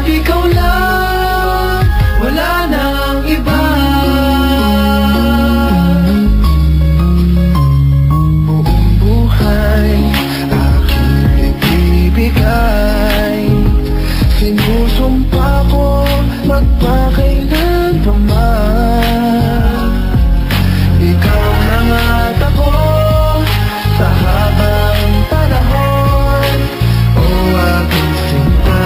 ikaw lang, wala nang iba. Buong buhay aking ibibigay, sinusumpa ko magpakailan pa man. Ikaw na nga't ako sa habang panahon. O aking sinta,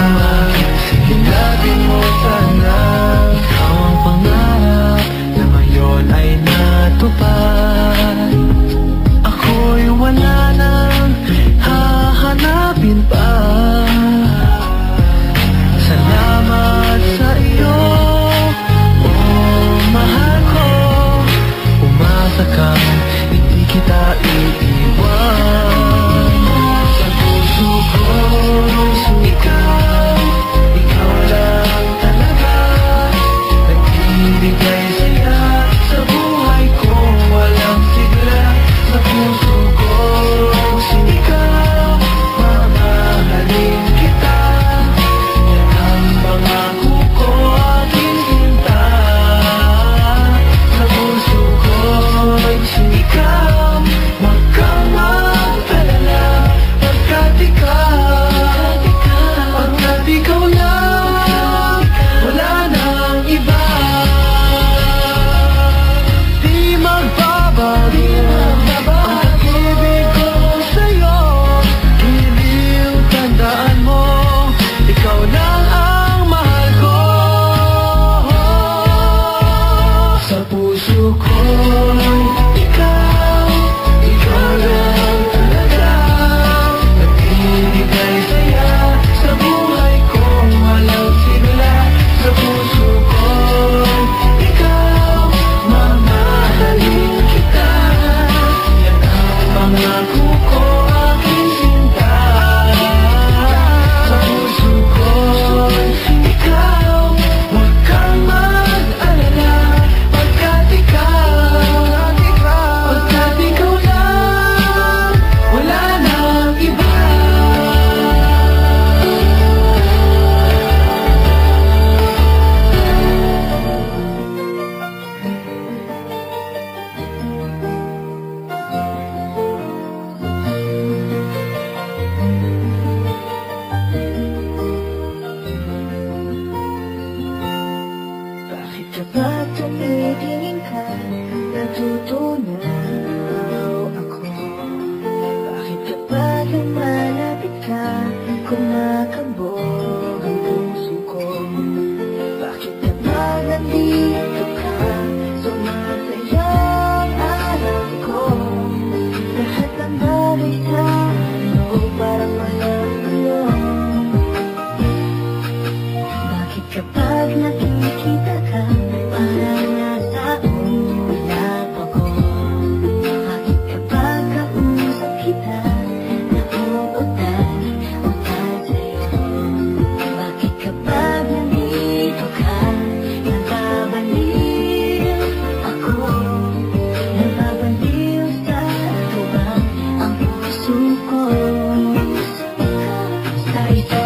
hinapin mo sana. Ikaw ang pangarap na ngayon ay natupad. Ako'y wala nang hahanapin pa. Salamat sa iyo, oh mahal ko. Umasa kang hindi kita iiwan. Sa puso ko, ikaw, ikaw lang talaga. Nagbibigay saya sa buhay ko, walang sigla. Sa puso ko, ikaw, mamahalin kita. Yan ang pangako ko, aking sinta. Sa puso ko, ikaw, wag kang mag-alala. Pagkat ikaw lang, wala nang iba. Di magbabago ang pag-ibig ko sa'yo. Giliw, tandaan mo, ikaw lang ang mahal ko. Sa puso ko, ikaw, ikaw lang talaga. Nagbibigay saya sa buhay ko, walang sigla. Sa puso ko, ikaw, mamahalin kita. Yan ang pangako ko, aking sinta. Sa puso ko, ikaw, wag kang mag-alala. Pagkat ikaw lang, wala nang iba. Bakit kapag tumitingin ka, natutunaw ako? Bakit kapag lumalapit ka, kumakabog ang puso ko? Bakit kapag nandito ka, sumasaya ang araw ko? Lahat ng bagay sa ano, parang walang gulo. Bakit kapag nakikita ka, parang nasa ulap ako? Bakit kapag kausap kita, nauutal sa'yo? Bakit kapag nandito ka, nababaliw ako? Nababaliw sa tuwa ang puso ko. Sa isa't